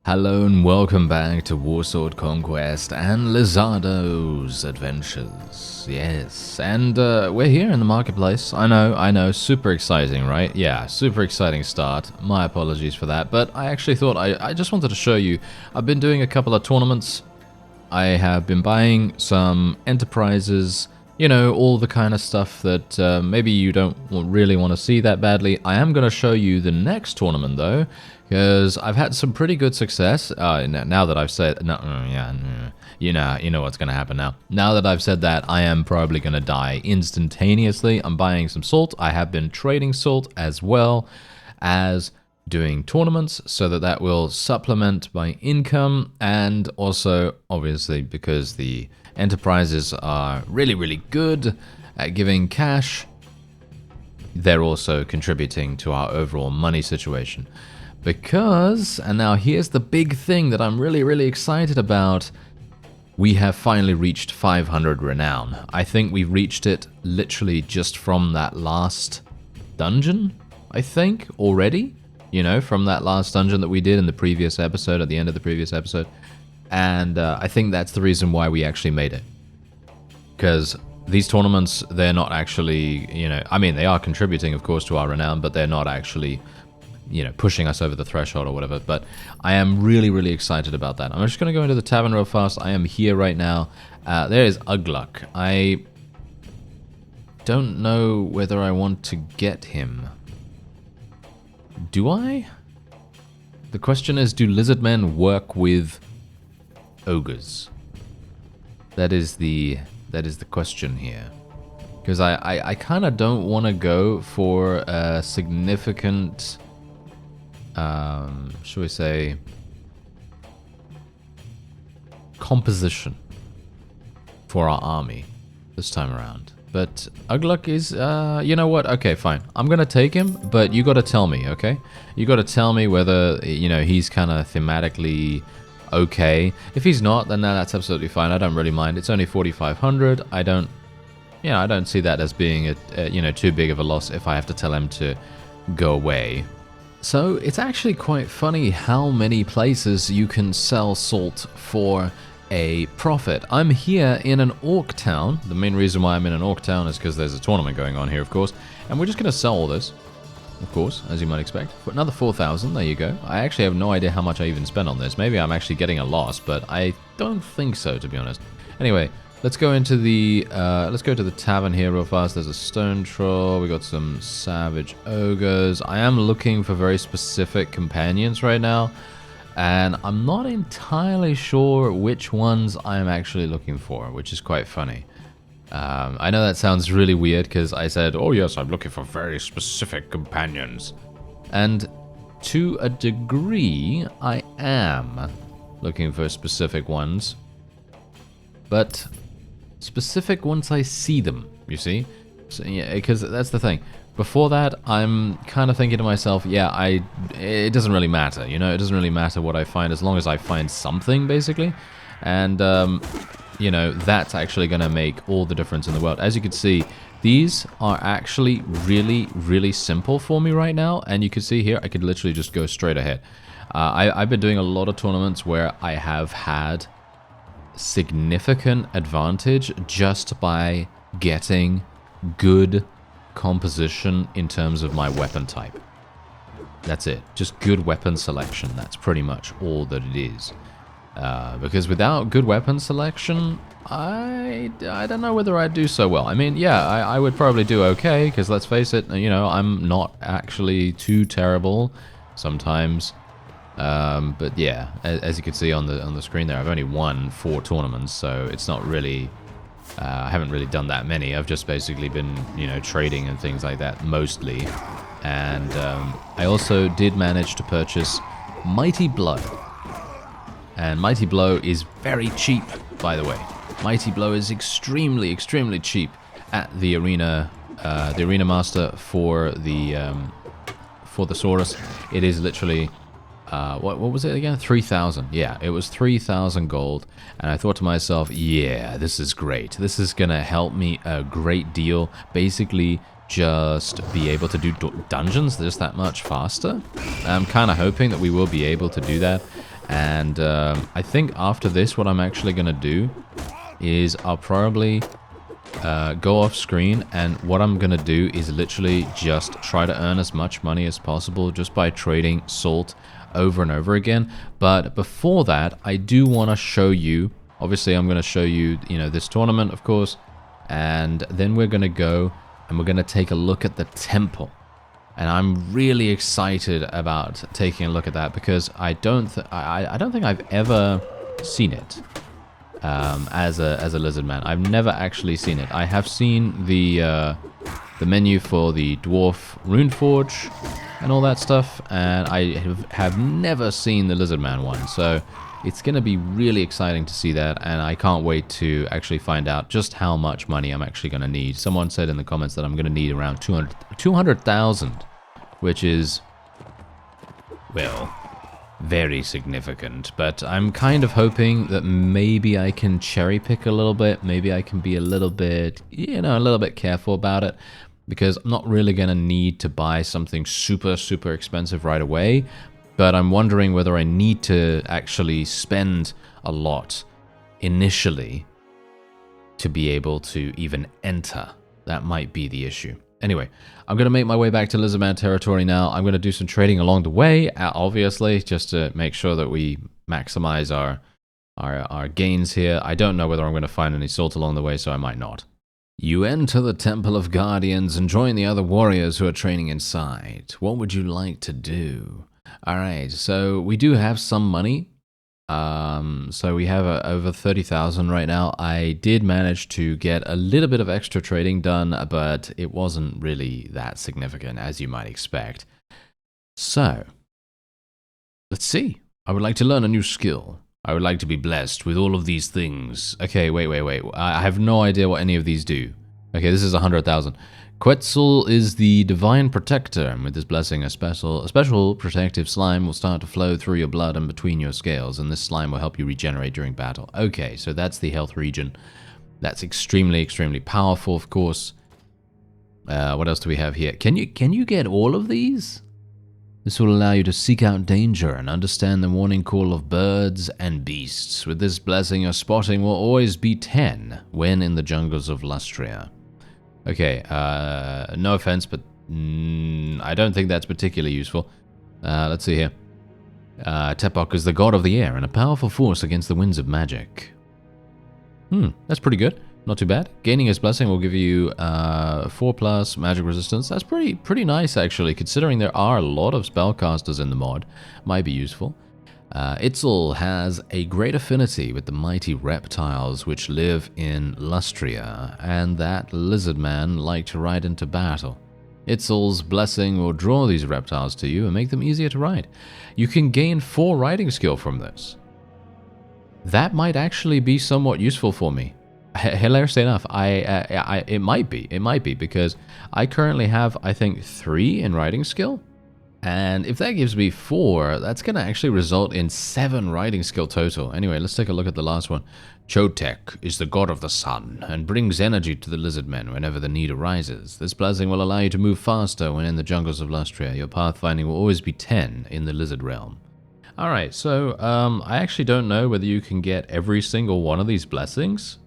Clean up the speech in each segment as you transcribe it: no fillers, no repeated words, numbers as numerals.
Hello and welcome back to WARSWORD CONQUEST and Lizardo's adventures. Yes, and we're here in the marketplace. I know, super exciting, right? Yeah, super exciting start. My apologies for that, but I actually thought I just wanted to show you. I've been doing a couple of tournaments. I have been buying some enterprises, you know, all the kind of stuff that maybe you don't really want to see that badly. I am going to show you the next tournament, though, because I've had some pretty good success. Now that I've said... you know what's going to happen now. Now that I've said that, I am probably going to die instantaneously. I'm buying some salt. I have been trading salt as well as doing tournaments, so that will supplement my income, and also, obviously, because the enterprises are really good at giving cash, they're also contributing to our overall money situation. Because, and now here's the big thing that I'm really excited about, we have finally reached 500 renown. I think we reached it literally just from that last dungeon, I think, already. You know, from that last dungeon that we did in the previous episode, at the end of the previous episode. And I think that's the reason why we actually made it. Because these tournaments, they're not actually, you know, I mean, they are contributing, of course, to our renown, but they're not actually, you know, pushing us over the threshold or whatever. But I am really excited about that. I'm just going to go into the tavern real fast. I am here right now. There is Ugluk. I don't know whether I want to get him. Do I? The question is, do lizardmen work with ogres? That is the question here. Because I kind of don't want to go for a significant, shall we say, composition for our army this time around. But Ugluk is, you know what? Okay, fine. I'm going to take him, but you got to tell me, okay? You got to tell me whether, you know, he's kind of thematically okay. If he's not, then that's absolutely fine. I don't really mind. It's only 4,500. I don't see that as being, you know, too big of a loss if I have to tell him to go away. So it's actually quite funny how many places you can sell salt for a profit. I'm here in an orc town. The main reason why I'm in an orc town is because there's a tournament going on here, of course. And we're just going to sell all this, of course, as you might expect. For another 4,000, there you go. I actually have no idea how much I even spent on this. Maybe I'm actually getting a loss, but I don't think so, to be honest. Anyway, let's go into the, let's go to the tavern here real fast. There's a stone troll. We got some savage ogres. I am looking for very specific companions right now. And I'm not entirely sure which ones I'm actually looking for, which is quite funny. I know that sounds really weird because I said, oh yes, I'm looking for very specific companions. And to a degree, I am looking for specific ones. But specific once I see them, you see? So, yeah, because that's the thing. Before that, I'm kind of thinking to myself, yeah, it doesn't really matter, you know? It doesn't really matter what I find as long as I find something, basically. And, you know, that's actually going to make all the difference in the world. As you can see, these are actually really simple for me right now. And you can see here, I could literally just go straight ahead. I've been doing a lot of tournaments where I have had significant advantage just by getting good composition in terms of my weapon type. That's it. Just good weapon selection. That's pretty much all that it is. Because without good weapon selection, I don't know whether I'd do so well. I mean, yeah, I would probably do okay, because let's face it, you know, I'm not actually too terrible sometimes. But yeah, as you can see on the screen there, I've only won 4 tournaments, so it's not really... I haven't really done that many. I've just basically been, you know, trading and things like that, mostly. And I also did manage to purchase Mighty Blow. And Mighty Blow is very cheap, by the way. Mighty Blow is extremely cheap at the arena master for the Saurus. It is literally... what was it again? 3,000. Yeah, it was 3,000 gold. And I thought to myself, yeah, this is great. This is going to help me a great deal. Basically, just be able to do dungeons just that much faster. I'm kind of hoping that we will be able to do that. And I think after this, what I'm actually going to do is I'll probably go off screen, and what I'm going to do is literally just try to earn as much money as possible just by trading salt over and over again. But before that, I do want to show you, obviously I'm going to show you, this tournament, of course, and then we're going to go and we're going to take a look at the temple. And I'm really excited about taking a look at that because I don't think I've ever seen it as a Lizardman. I've never actually seen it. I have seen the menu for the Dwarf Runeforge and all that stuff, and I have never seen the Lizardman one. So it's going to be really exciting to see that, and I can't wait to actually find out just how much money I'm actually going to need. Someone said in the comments that I'm going to need around 200,000, which is, well, very significant. But I'm kind of hoping that maybe I can cherry pick a little bit. Maybe I can be a little bit, a little bit careful about it, because I'm not really going to need to buy something super, super expensive right away. But I'm wondering whether I need to actually spend a lot initially to be able to even enter. That might be the issue. Anyway, I'm going to make my way back to Lizardman territory now. I'm going to do some trading along the way, obviously, just to make sure that we maximize our gains here. I don't know whether I'm going to find any salt along the way, so I might not. You enter the Temple of Guardians and join the other warriors who are training inside. What would you like to do? Alright, so we do have some money. So we have over 30,000 right now. I did manage to get a little bit of extra trading done, but it wasn't really that significant, as you might expect. So, let's see. I would like to learn a new skill. I would like to be blessed with all of these things. Okay, wait. I have no idea what any of these do. Okay, this is 100,000. Quetzal is the divine protector, and with this blessing, a special protective slime will start to flow through your blood and between your scales, and this slime will help you regenerate during battle. Okay, so that's the health region. That's extremely, extremely powerful, of course. What else do we have here? Can you get all of these? This will allow you to seek out danger and understand the warning call of birds and beasts. With this blessing, your spotting will always be 10 when in the jungles of Lustria. Okay, no offense, but I don't think that's particularly useful. Let's see here. Tepok is the god of the air and a powerful force against the winds of magic. That's pretty good. Not too bad. Gaining his blessing will give you 4+ magic resistance. That's pretty nice, actually, considering there are a lot of spellcasters in the mod. Might be useful. Itzel has a great affinity with the mighty reptiles which live in Lustria, and that Lizardman like to ride into battle. Itzel's blessing will draw these reptiles to you and make them easier to ride. You can gain 4 riding skill from this. That might actually be somewhat useful for me. Hilariously enough, it might be, because I currently have, I think, 3 in riding skill. And if that gives me 4, that's going to actually result in 7 riding skill total. Anyway, let's take a look at the last one. Chotek is the god of the sun and brings energy to the Lizardmen whenever the need arises. This blessing will allow you to move faster when in the jungles of Lustria. Your pathfinding will always be 10 in the lizard realm. Alright, so I actually don't know whether you can get every single one of these blessings.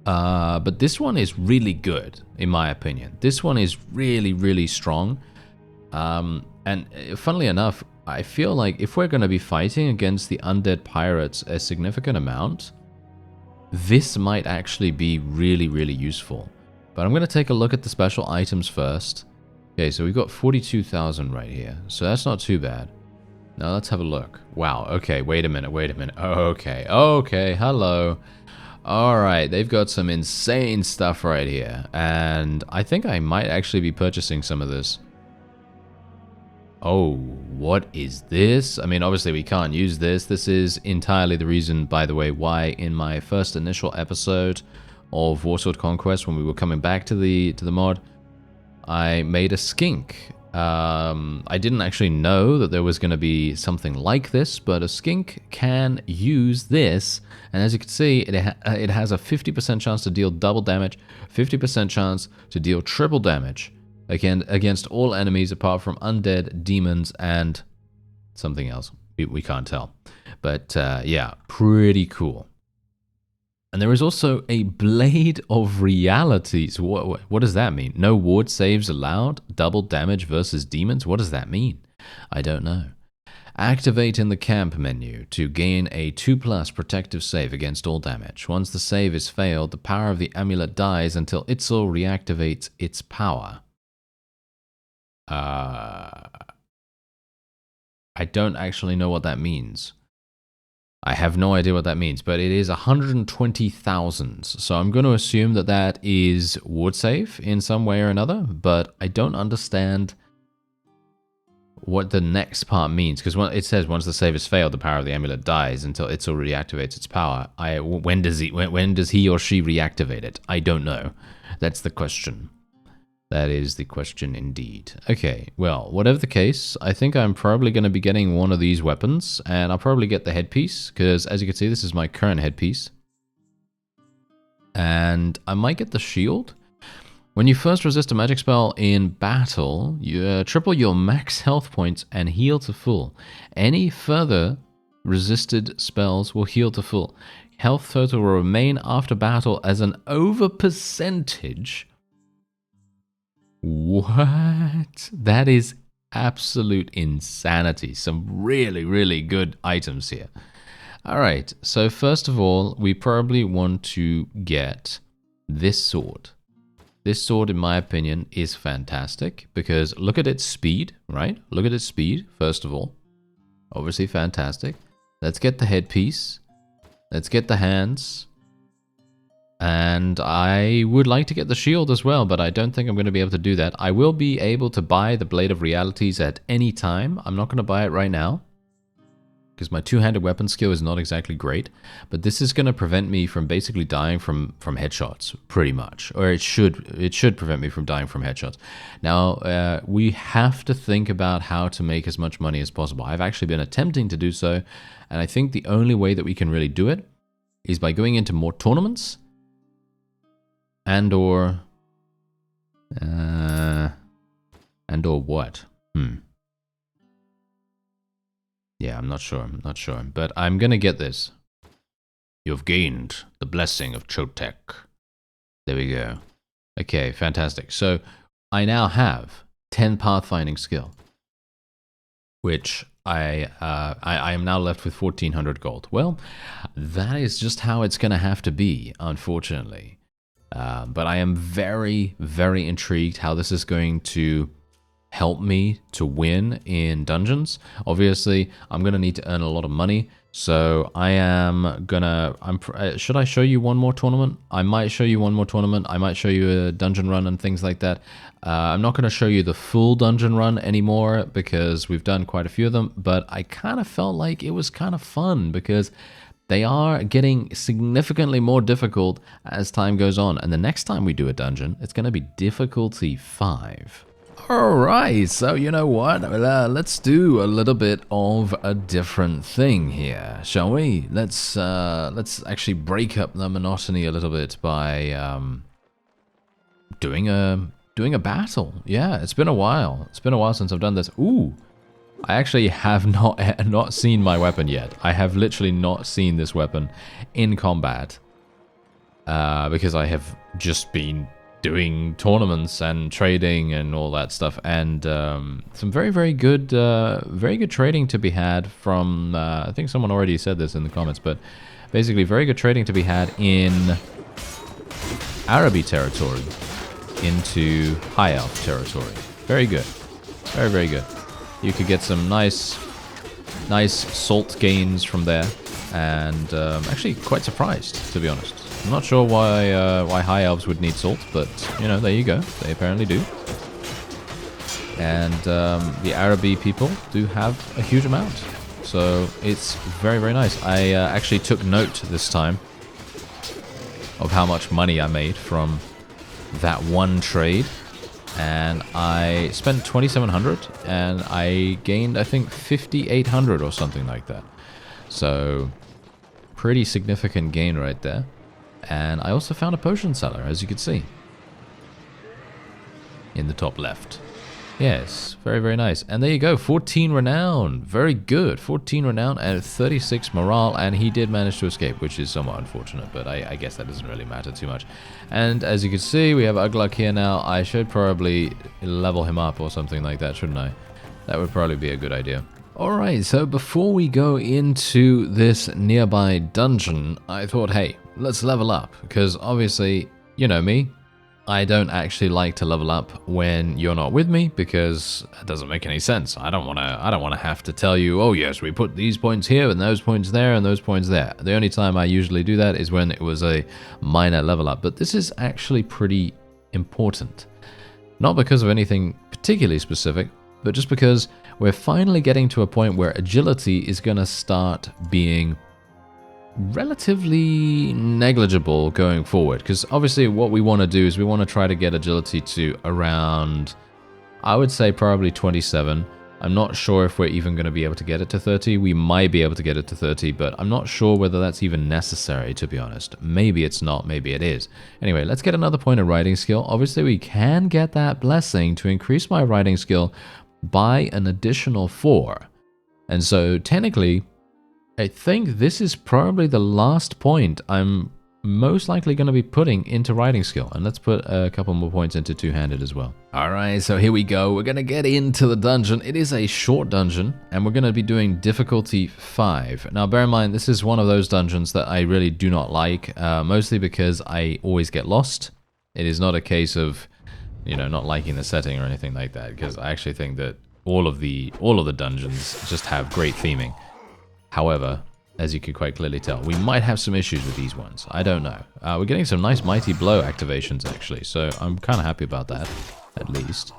But this one is really good, in my opinion. This one is really, really strong. And funnily enough, I feel like if we're going to be fighting against the undead pirates a significant amount, this might actually be really, really useful. But I'm going to take a look at the special items first. Okay, so we've got 42,000 right here, so that's not too bad. Now let's have a look. Wow, okay, wait a minute. Okay, hello. Alright, they've got some insane stuff right here, and I think I might actually be purchasing some of this. Oh, what is this? I mean, obviously we can't use this. This is entirely the reason, by the way, why in my first initial episode of WARSWORD CONQUEST, when we were coming back to the mod, I made a skink. I didn't actually know that there was going to be something like this, but a skink can use this, and as you can see, it has a 50% chance to deal double damage, 50% chance to deal triple damage against all enemies apart from undead, demons, and something else. We can't tell. But yeah, pretty cool. And there is also a Blade of Realities. What does that mean? No ward saves allowed? Double damage versus demons? What does that mean? I don't know. Activate in the camp menu to gain a 2+ protective save against all damage. Once the save is failed, the power of the amulet dies until Itzel reactivates its power. I don't actually know what that means. I have no idea what that means, but it is 120,000. So I'm going to assume that that is ward save in some way or another, but I don't understand what the next part means, because it says once the save is failed, the power of the amulet dies until Itzel reactivates its power. When does he or she reactivate it? I don't know. That's the question. That is the question indeed. Okay, well, whatever the case, I think I'm probably going to be getting one of these weapons, and I'll probably get the headpiece, because as you can see, this is my current headpiece. And I might get the shield. When you first resist a magic spell in battle, you triple your max health points and heal to full. Any further resisted spells will heal to full. Health total will remain after battle as an over percentage. What? That is absolute insanity. Some really, really good items here. Alright, so first of all, we probably want to get this sword. This sword, in my opinion, is fantastic because look at its speed, right? Look at its speed, first of all. Obviously fantastic. Let's get the headpiece. Let's get the hands. And I would like to get the shield as well, but I don't think I'm going to be able to do that. I will be able to buy the Blade of Realities at any time. I'm not going to buy it right now, because my two-handed weapon skill is not exactly great. But this is going to prevent me from basically dying from headshots, pretty much. Or it should prevent me from dying from headshots. Now, we have to think about how to make as much money as possible. I've actually been attempting to do so, and I think the only way that we can really do it is by going into more tournaments, and or what? Yeah, I'm not sure. But I'm gonna get this. You've gained the blessing of Chotek. There we go. Okay, fantastic. So I now have 10 pathfinding skill, which I am now left with 1,400 gold. Well, that is just how it's gonna have to be, unfortunately. But I am very, very intrigued how this is going to help me to win in dungeons. Obviously, I'm going to need to earn a lot of money. So I am going to... should I show you one more tournament? I might show you one more tournament. I might show you a dungeon run and things like that. I'm not going to show you the full dungeon run anymore because we've done quite a few of them. But I kind of felt like it was kind of fun because they are getting significantly more difficult as time goes on. And the next time we do a dungeon, it's going to be difficulty 5. Alright, so you know what? Let's do a little bit of a different thing here, shall we? Let's actually break up the monotony a little bit by doing a battle. Yeah, it's been a while. It's been a while since I've done this. Ooh. I actually have not seen my weapon yet. I have literally not seen this weapon in combat because I have just been doing tournaments and trading and all that stuff, and some very good trading to be had from. I think someone already said this in the comments, but basically very good trading to be had in Araby territory into High Elf territory. Very good, very good. You could get some nice salt gains from there, and actually quite surprised, to be honest. I'm not sure why High Elves would need salt, but, you know, there you go. They apparently do. And the Araby people do have a huge amount. So it's very nice. I actually took note this time of how much money I made from that one trade. And I spent 2,700 and I gained, I think, 5,800 or something like that. So pretty significant gain right there. And I also found a potion seller, as you can see, in the top left. Yes, very, very nice. And there you go, 14 renown. Very good. 14 renown and 36 morale, and he did manage to escape, which is somewhat unfortunate, but I guess that doesn't really matter too much. And as you can see, we have Ugluk here now. I should probably level him up or something like that, shouldn't I? That would probably be a good idea. Alright, so before we go into this nearby dungeon, I thought, hey, let's level up, because obviously, you know me, I don't actually like to level up when you're not with me, because it doesn't make any sense. I don't want to have to tell you, oh yes, we put these points here and those points there and those points there. The only time I usually do that is when it was a minor level up, but this is actually pretty important. Not because of anything particularly specific, but just because we're finally getting to a point where agility is going to start being relatively negligible going forward, because obviously what we want to do is we want to try to get agility to around, I would say probably 27. I'm not sure if we're even going to be able to get it to 30. We might be able to get it to 30, but I'm not sure whether that's even necessary, to be honest. Maybe it's not, maybe it is. Anyway, let's get another point of riding skill. Obviously we can get that blessing to increase my riding skill by an additional 4. And so technically, I think this is probably the last point I'm most likely going to be putting into riding skill. And let's put a couple more points into two-handed as well. Alright, so here we go. We're going to get into the dungeon. It is a short dungeon, and we're going to be doing difficulty 5. Now, bear in mind, this is one of those dungeons that I really do not like, mostly because I always get lost. It is not a case of, you know, not liking the setting or anything like that, because I actually think that all of the dungeons just have great theming. However, as you can quite clearly tell, we might have some issues with these ones. I don't know. We're getting some nice Mighty Blow activations, actually, so I'm kind of happy about that, at least.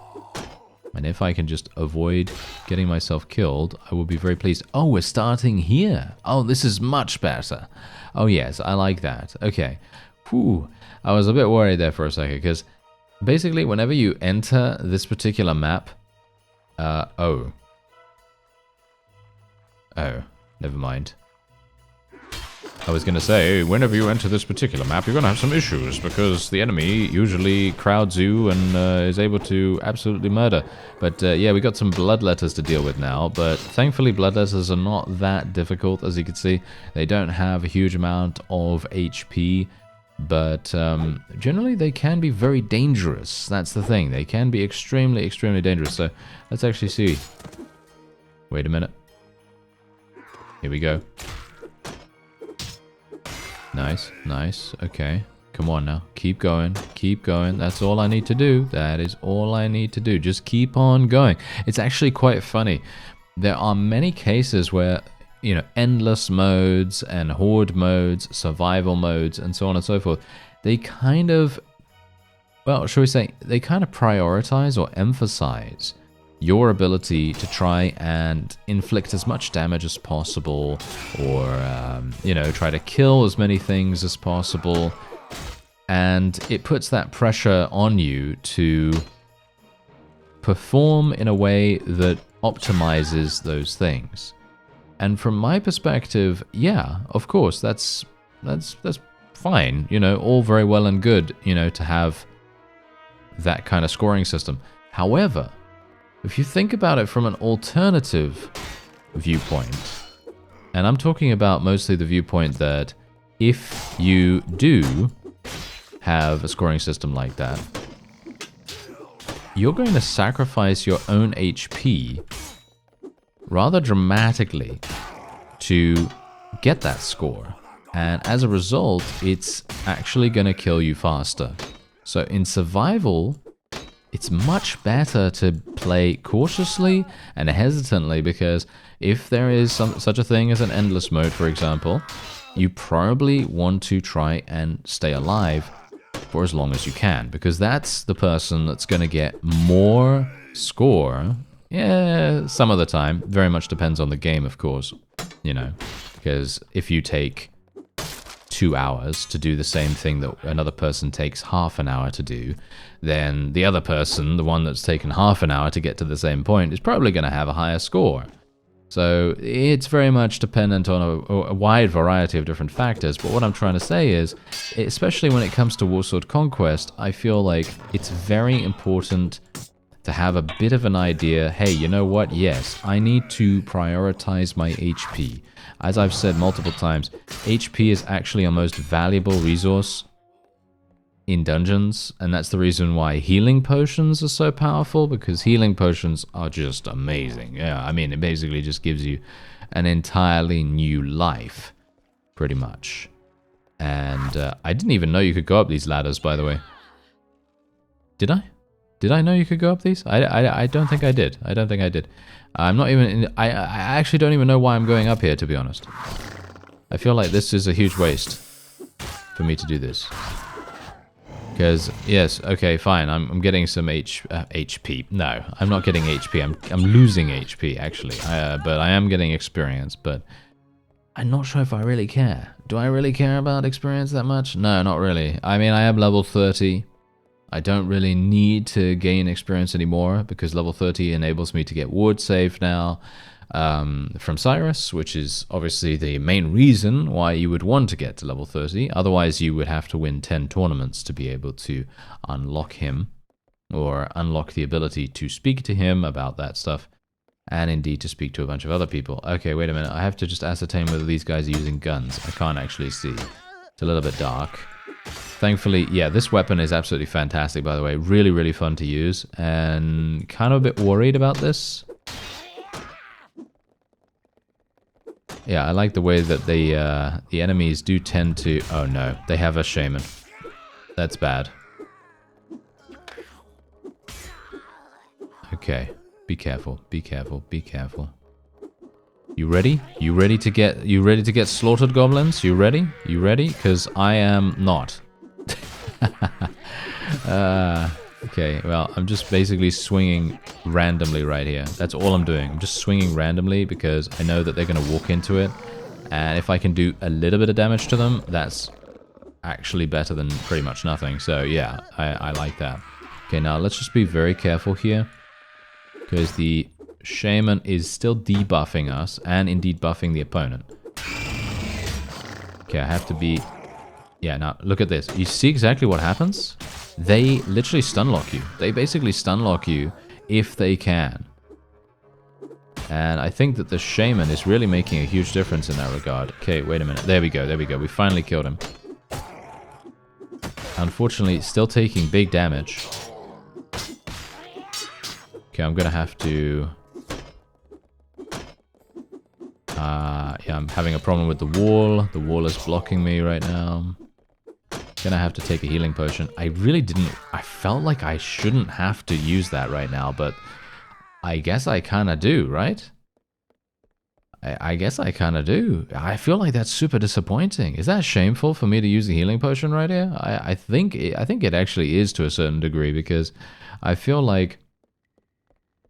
And if I can just avoid getting myself killed, I will be very pleased. Oh, we're starting here. Oh, this is much better. Oh, yes, I like that. Okay. Whew. I was a bit worried there for a second, because basically, whenever you enter this particular map... Oh, never mind. I was going to say, whenever you enter this particular map, you're going to have some issues, because the enemy usually crowds you and is able to absolutely murder. But yeah, we got some bloodletters to deal with now, but thankfully bloodletters are not that difficult, as you can see. They don't have a huge amount of HP, but generally they can be very dangerous. That's the thing. They can be extremely, extremely dangerous. So let's actually see. Wait a minute. Here we go. Nice, nice. Okay. Come on now. Keep going. Keep going. That's all I need to do. That is all I need to do. Just keep on going. It's actually quite funny. There are many cases where, you know, endless modes and horde modes, survival modes, and so on and so forth, they kind of, well, shall we say, they kind of prioritize or emphasize your ability to try and inflict as much damage as possible, or, you know, try to kill as many things as possible. And it puts that pressure on you to perform in a way that optimizes those things. And from my perspective, yeah, of course, that's fine. You know, all very well and good, you know, to have that kind of scoring system. However, if you think about it from an alternative viewpoint, and I'm talking about mostly the viewpoint that if you do have a scoring system like that, you're going to sacrifice your own HP rather dramatically to get that score. And as a result, it's actually going to kill you faster. So in survival, it's much better to play cautiously and hesitantly, because if there is such a thing as an endless mode, for example, you probably want to try and stay alive for as long as you can, because that's the person that's going to get more score. Yeah, some of the time. Very much depends on the game, of course, you know, because if you take 2 hours to do the same thing that another person takes half an hour to do, then the other person, the one that's taken half an hour to get to the same point, is probably going to have a higher score. So it's very much dependent on a wide variety of different factors. But what I'm trying to say is, especially when it comes to WARSWORD Conquest, I feel like it's very important to have a bit of an idea, hey, you know what? Yes, I need to prioritize my HP. As I've said multiple times, HP is actually our most valuable resource in dungeons, and that's the reason why healing potions are so powerful, because healing potions are just amazing. Yeah, I mean, it basically just gives you an entirely new life, pretty much. And I didn't even know you could go up these ladders, by the way. Did I? Did I know you could go up these? I don't think I did. I don't think I did. I'm not even... I actually don't even know why I'm going up here, to be honest. I feel like this is a huge waste for me to do this. Because, yes, okay, fine, I'm getting some HP. No, I'm not getting HP. I'm losing HP, actually. But I am getting experience, but I'm not sure if I really care. Do I really care about experience that much? No, not really. I mean, I am level 30. I don't really need to gain experience anymore, because level 30 enables me to get ward save now from Cyrus, which is obviously the main reason why you would want to get to level 30. Otherwise, you would have to win 10 tournaments to be able to unlock him, or unlock the ability to speak to him about that stuff, and indeed to speak to a bunch of other people. Okay, wait a minute. I have to just ascertain whether these guys are using guns. I can't actually see. It's a little bit dark. Thankfully, yeah, this weapon is absolutely fantastic, by the way. Really, really fun to use, and kind of a bit worried about this. Yeah, I like the way that the enemies do tend to... Oh no, they have a shaman. That's bad. Okay, be careful, be careful, be careful. You ready? You ready to get slaughtered, goblins? You ready? You ready? Because I am not. Okay, well, I'm just basically swinging randomly right here. That's all I'm doing. I'm just swinging randomly because I know that they're going to walk into it. And if I can do a little bit of damage to them, that's actually better than pretty much nothing. So yeah, I like that. Okay, now let's just be very careful here, because the shaman is still debuffing us and indeed buffing the opponent. Okay, I have to be... Yeah, now look at this. You see exactly what happens? They literally stun lock you. They basically stun lock you if they can. And I think that the shaman is really making a huge difference in that regard. Okay, wait a minute. There we go, there we go. We finally killed him. Unfortunately, still taking big damage. Okay, I'm gonna have to... yeah, I'm having a problem with the wall. The wall is blocking me right now. Gonna have to take a healing potion. I really didn't... I felt like I shouldn't have to use that right now, but I guess I kind of do, right? I guess I kind of do. I feel like that's super disappointing. Is that shameful for me to use the healing potion right here? I think it actually is to a certain degree, because I feel like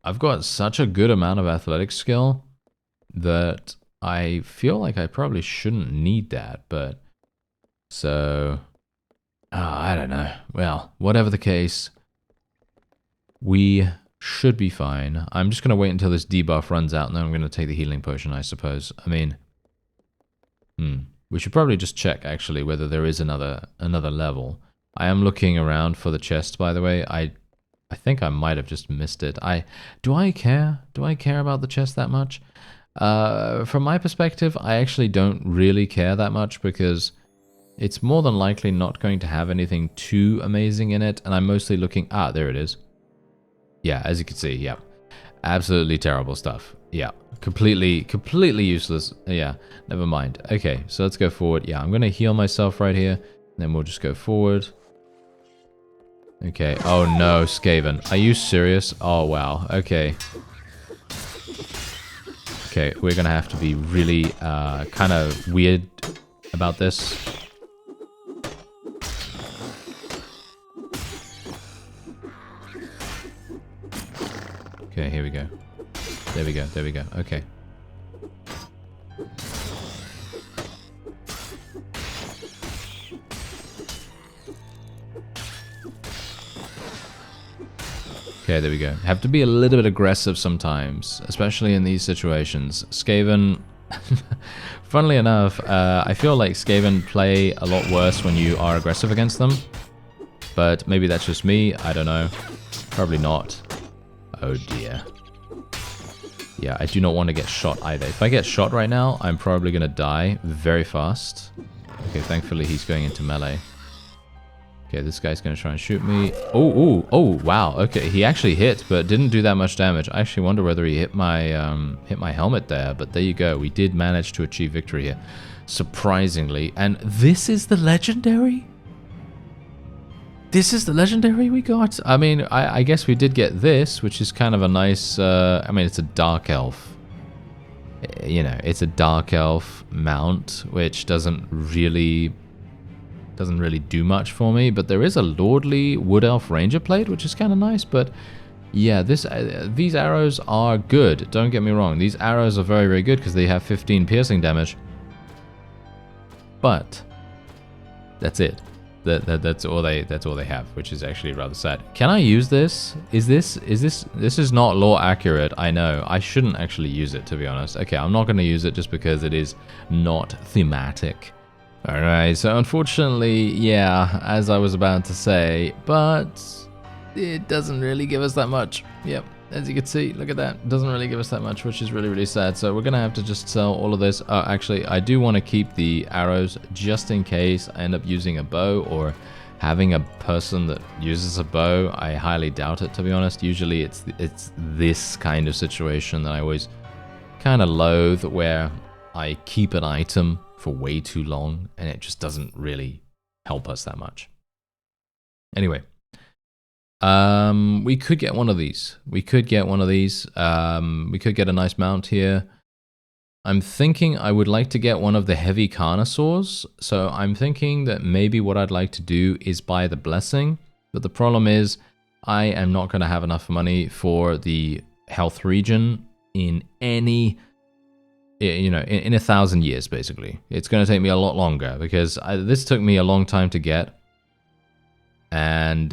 I've got such a good amount of athletic skill that I feel like I probably shouldn't need that, but... So... I don't know. Well, whatever the case, we should be fine. I'm just going to wait until this debuff runs out, and then I'm going to take the healing potion, I suppose. I mean... We should probably just check, actually, whether there is another level. I am looking around for the chest, by the way. I think I might have just missed it. Do I care? Do I care about the chest that much? From my perspective, I actually don't really care that much, because it's more than likely not going to have anything too amazing in it, and I'm mostly looking... Ah, there it is. Yeah, as you can see, yeah. Absolutely terrible stuff. Yeah, completely useless. Yeah, never mind. Okay, so let's go forward. Yeah, I'm going to heal myself right here, and then we'll just go forward. Okay, oh no, Skaven. Are you serious? Oh, wow, okay. Okay, we're going to have to be really kind of weird about this. Okay, here we go. There we go, there we go. Okay. Okay, there we go. Have to be a little bit aggressive sometimes, especially in these situations. Skaven, funnily enough, I feel like Skaven play a lot worse when you are aggressive against them. But maybe that's just me, I don't know. Probably not. Oh dear. Yeah, I do not want to get shot either. If I get shot right now, I'm probably going to die very fast. Okay, thankfully he's going into melee. Okay, this guy's going to try and shoot me. Oh, wow. Okay, he actually hit, but didn't do that much damage. I actually wonder whether he hit my helmet there, but there you go. We did manage to achieve victory here, surprisingly. And this is the legendary? This is the legendary we got? I mean, I guess we did get this, which is kind of a nice... I mean, it's a dark elf. You know, it's a dark elf mount, which doesn't really do much for me. But there is a lordly wood elf ranger plate, which is kind of nice. But yeah, these arrows are good. Don't get me wrong. These arrows are very, very good because they have 15 piercing damage. But that's it. That's all they have, which is actually rather sad. Can I use this? This is not lore accurate, I know. I shouldn't actually use it, to be honest. Okay, I'm not going to use it just because it is not thematic. Alright, so unfortunately, yeah, as I was about to say, but it doesn't really give us that much. Yep, as you can see, look at that. It doesn't really give us that much, which is really, really sad. So we're going to have to just sell all of this. Actually, I do want to keep the arrows just in case I end up using a bow or having a person that uses a bow. I highly doubt it, to be honest. Usually it's this kind of situation that I always kind of loathe, where I keep an item for way too long and it just doesn't really help us that much. Anyway. We could get one of these. We could get a nice mount here. I'm thinking I would like to get one of the heavy carnosaurs. So I'm thinking that maybe what I'd like to do is buy the blessing. But the problem is I am not going to have enough money for the health regen in any, you know, in 1,000 years, basically. It's going to take me a lot longer because this took me a long time to get. And,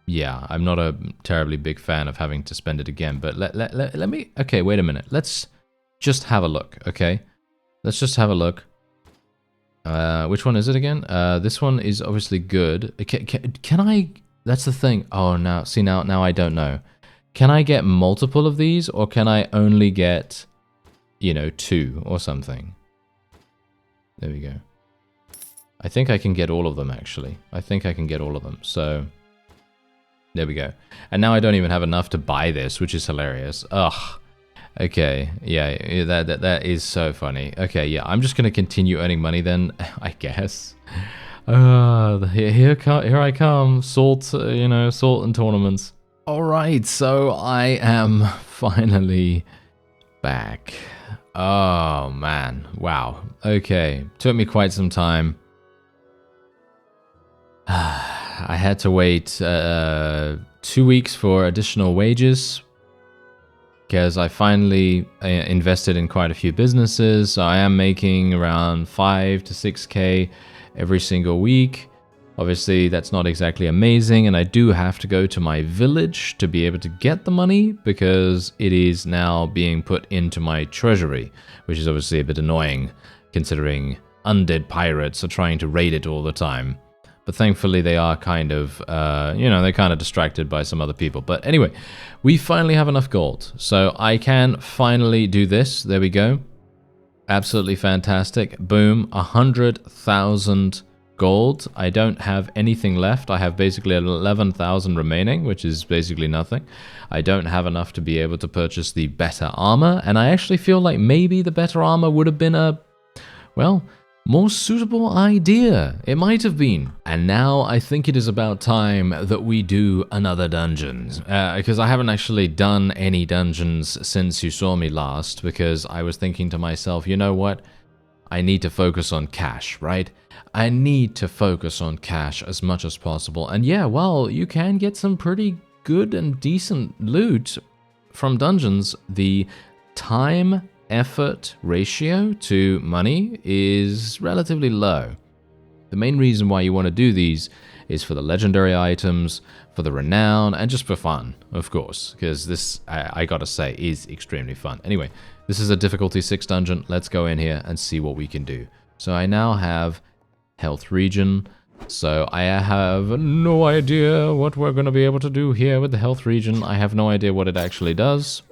yeah, I'm not a terribly big fan of having to spend it again, but let me... Okay, wait a minute. Let's just have a look, okay? Let's just have a look. Which one is it again? This one is obviously good. Can I... That's the thing. Oh, now, see, now I don't know. Can I get multiple of these, or can I only get, you know, 2 or something? There we go. I think I can get all of them, actually. I think I can get all of them, so... There we go. And now I don't even have enough to buy this, which is hilarious. Ugh. Okay. Yeah, that is so funny. Okay, yeah, I'm just going to continue earning money then, I guess. Here I come. Salt, you know, salt and tournaments. All right, so I am finally back. Oh, man. Wow. Okay. Took me quite some time. I had to wait 2 weeks for additional wages because I finally invested in quite a few businesses. So I am making around 5 to 6K every single week. Obviously, that's not exactly amazing, and I do have to go to my village to be able to get the money because it is now being put into my treasury, which is obviously a bit annoying considering undead pirates are trying to raid it all the time. But thankfully, they are kind of, you know, they're kind of distracted by some other people. But anyway, we finally have enough gold. So I can finally do this. There we go. Absolutely fantastic. Boom. 100,000 gold. I don't have anything left. I have basically 11,000 remaining, which is basically nothing. I don't have enough to be able to purchase the better armor. And I actually feel like maybe the better armor would have been a, well... more suitable idea. It might have been. And now I think it is about time that we do another dungeon. Because I haven't actually done any dungeons since you saw me last. Because I was thinking to myself, you know what? I need to focus on cash, right? I need to focus on cash as much as possible. And yeah, well, you can get some pretty good and decent loot from dungeons. The time effort ratio to money is relatively low. The main reason why you want to do these is for the legendary items, for the renown, and just for fun, of course, because this, I gotta say, is extremely fun. Anyway, this is a difficulty 6 dungeon. Let's go in here and see what we can do. So I now have health regen. So I have no idea what we're going to be able to do here with the health regen. I have no idea what it actually does.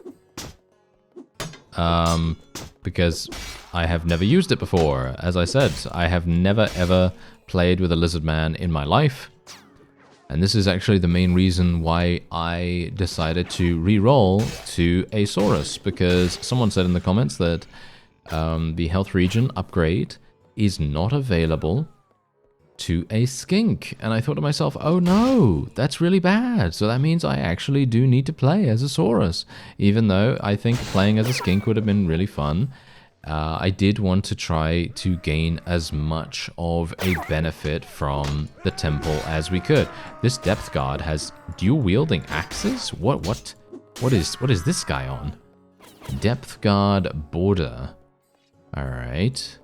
Because I have never used it before. As I said, I have never ever played with a Lizardman in my life. And this is actually the main reason why I decided to re-roll to a Saurus, because someone said in the comments that the health regen upgrade is not available to a skink. And I thought to myself, oh no, that's really bad. So that means I actually do need to play as a Saurus, even though I think playing as a skink would have been really fun. I did want to try to gain as much of a benefit from the temple as we could. This depth guard has dual wielding axes? What is this guy on? Depth guard border. Alright.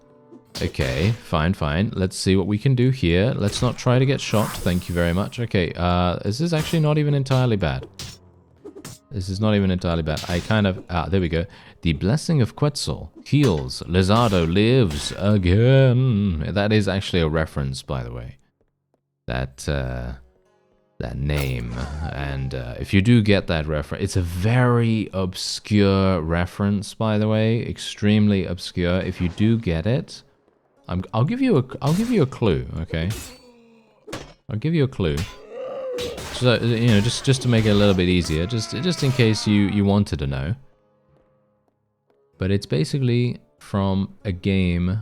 Okay, fine. Let's see what we can do here. Let's not try to get shot. Thank you very much. Okay, this is actually not even entirely bad. This is not even entirely bad. I kind of... there we go. The Blessing of Quetzal heals. Lizardo lives again. That is actually a reference, by the way. That name. And if you do get that reference... It's a very obscure reference, by the way. Extremely obscure. If you do get it... I'll give you a clue, okay? I'll give you a clue. So, you know, just to make it a little bit easier, just in case you wanted to know. But it's basically from a game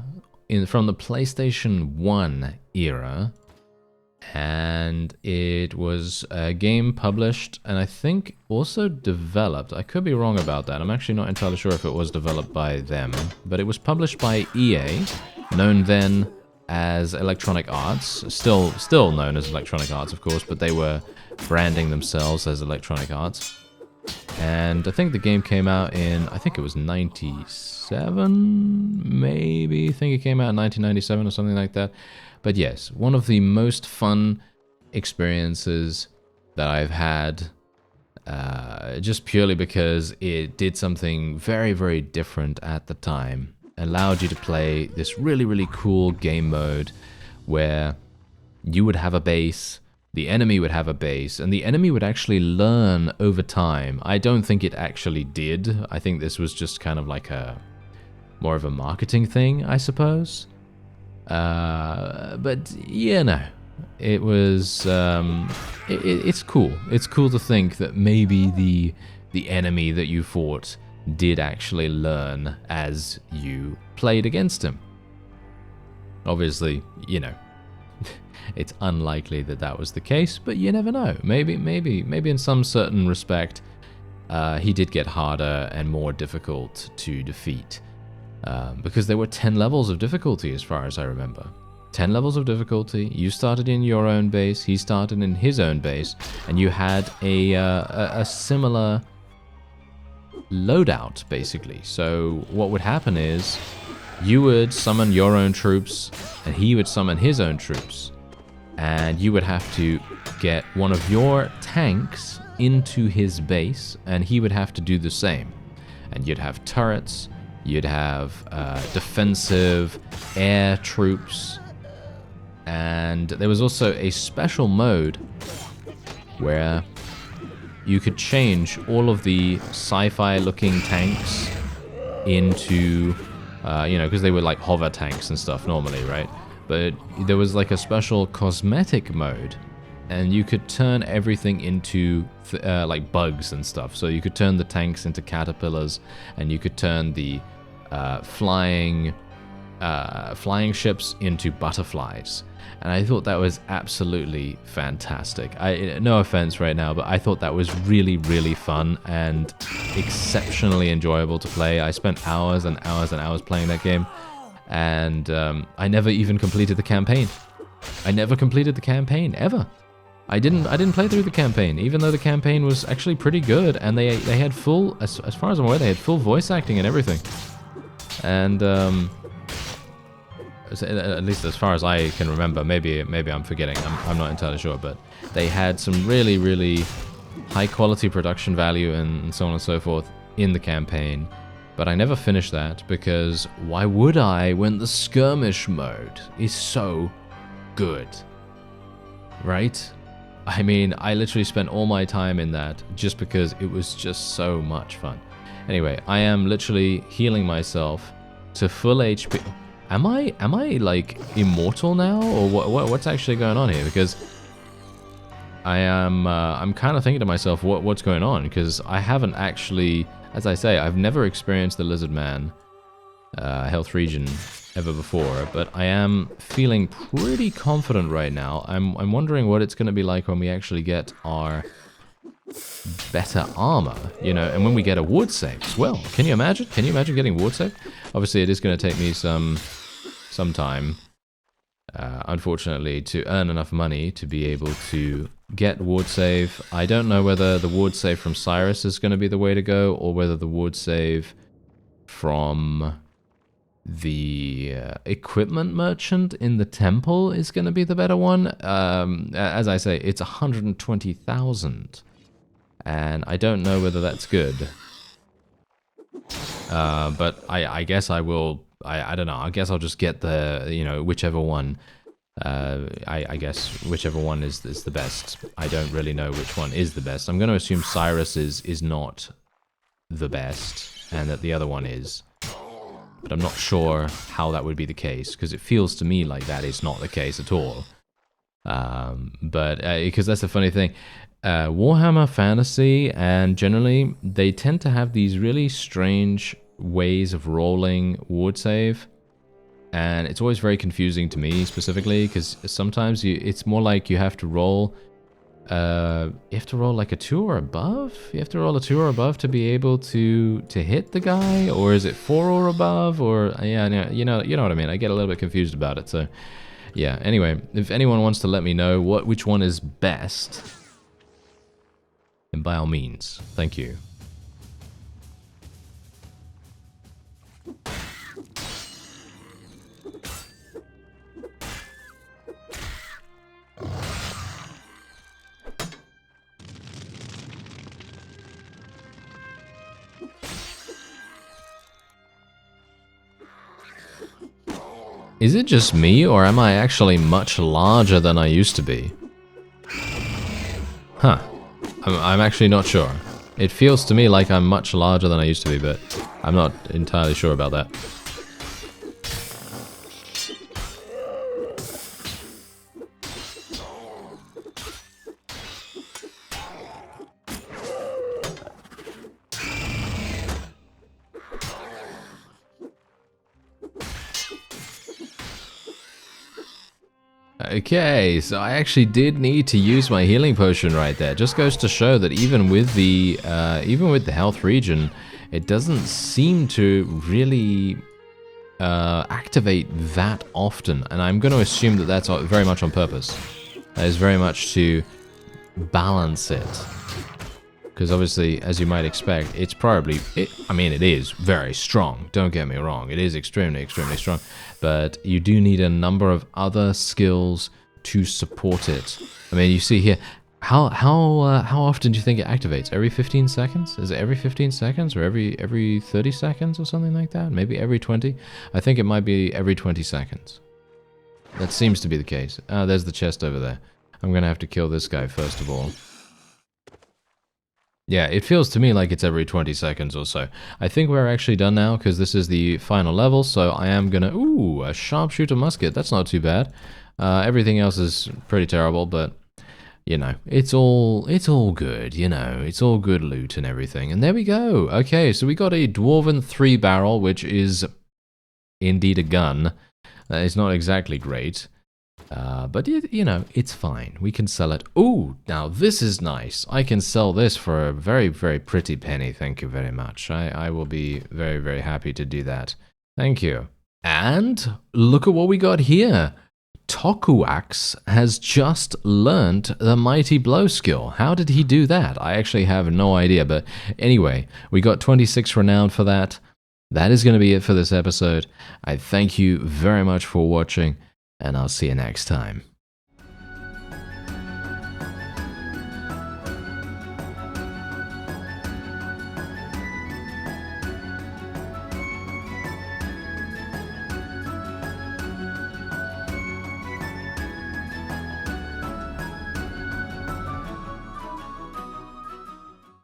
from the PlayStation 1 era, and it was a game published and I think also developed. I could be wrong about that. I'm actually not entirely sure if it was developed by them, but it was published by EA, known then as Electronic Arts, still known as Electronic Arts, of course, but they were branding themselves as Electronic Arts. And I think the game came out in, I think it was 97, maybe? I think it came out in 1997 or something like that. But yes, one of the most fun experiences that I've had, just purely because it did something very, very different at the time. Allowed you to play this really, really cool game mode where you would have a base, the enemy would have a base, and the enemy would actually learn over time. I don't think it actually did. I think this was just kind of like more of a marketing thing, I suppose. But yeah, no, it was, it's cool. It's cool to think that maybe the enemy that you fought did actually learn as you played against him. Obviously, you know, it's unlikely that that was the case, but you never know. Maybe in some certain respect, he did get harder and more difficult to defeat. Because there were 10 levels of difficulty as far as I remember. 10 levels of difficulty, you started in your own base, he started in his own base, and you had a similar loadout, basically. So what would happen is you would summon your own troops and he would summon his own troops, and you would have to get one of your tanks into his base and he would have to do the same. And you'd have turrets, you'd have defensive air troops, and there was also a special mode where you could change all of the sci-fi looking tanks into, you know, because they were like hover tanks and stuff normally, right? But there was like a special cosmetic mode, and you could turn everything into like bugs and stuff. So you could turn the tanks into caterpillars, and you could turn the flying ships into butterflies. And I thought that was absolutely fantastic. No offense right now, but I thought that was really, really fun and exceptionally enjoyable to play. I spent hours and hours and hours playing that game, and I never even completed the campaign. I never completed the campaign, ever. I didn't play through the campaign, even though the campaign was actually pretty good, and they had full, as far as I'm aware, they had full voice acting and everything. And at least as far as I can remember, maybe I'm forgetting, I'm not entirely sure, but they had some really, really high quality production value and so on and so forth in the campaign. But I never finished that, because why would I when the skirmish mode is so good? right? I mean, I literally spent all my time in that just because it was just so much fun. Anyway, I am literally healing myself to full HP. Am I like immortal now, or what's actually going on here? Because I'm kind of thinking to myself, what's going on? Because I haven't actually, as I say, I've never experienced the Lizardman health regen ever before, but I am feeling pretty confident right now. I'm wondering what it's going to be like when we actually get our better armor, you know, and when we get a ward save as well. Can you imagine? Can you imagine getting ward save? Obviously, it is going to take me some time, unfortunately, to earn enough money to be able to get ward save. I don't know whether the ward save from Cyrus is going to be the way to go, or whether the ward save from the equipment merchant in the temple is going to be the better one. As I say, it's 120,000, and I don't know whether that's good. But I guess I will. I don't know. I guess I'll just get the, you know, whichever one. I guess whichever one is the best. I don't really know which one is the best. I'm going to assume Cyrus is not the best, and that the other one is. But I'm not sure how that would be the case, because it feels to me like that is not the case at all. But because that's the funny thing. Warhammer Fantasy, and generally, they tend to have these really strange ways of rolling ward save. And it's always very confusing to me, specifically, because sometimes it's more like you have to roll... you have to roll like a 2 or above? You have to roll a 2 or above to be able to hit the guy? Or is it 4 or above? Or, yeah, you know what I mean. I get a little bit confused about it, so... Yeah, anyway, if anyone wants to let me know which one is best, then by all means, thank you. Is it just me, or am I actually much larger than I used to be? Huh. I'm actually not sure. It feels to me like I'm much larger than I used to be, but I'm not entirely sure about that. Okay, so I actually did need to use my healing potion right there. Just goes to show that even with the health regen, it doesn't seem to really activate that often. And I'm going to assume that that's very much on purpose. That is very much to balance it. Because obviously, as you might expect, it's probably... I mean, it is very strong. Don't get me wrong. It is extremely, extremely strong. But you do need a number of other skills to support it. I mean, you see here... How often do you think it activates? Every 15 seconds? Is it every 15 seconds? Or every 30 seconds or something like that? Maybe every 20? I think it might be every 20 seconds. That seems to be the case. There's the chest over there. I'm going to have to kill this guy first of all. Yeah, it feels to me like it's every 20 seconds or so. I think we're actually done now, because this is the final level, so I am gonna... Ooh, a sharpshooter musket. That's not too bad. Everything else is pretty terrible, but, you know, it's all good, you know. It's all good loot and everything. And there we go. Okay, so we got a Dwarven 3-barrel, which is indeed a gun. It's not exactly great. But, you know, it's fine. We can sell it. Ooh, now this is nice. I can sell this for a very, very pretty penny. Thank you very much. I will be very, very happy to do that. Thank you. And look at what we got here. Tokuax has just learnt the Mighty Blow skill. How did he do that? I actually have no idea. But anyway, we got 26 renown for that. That is going to be it for this episode. I thank you very much for watching, and I'll see you next time.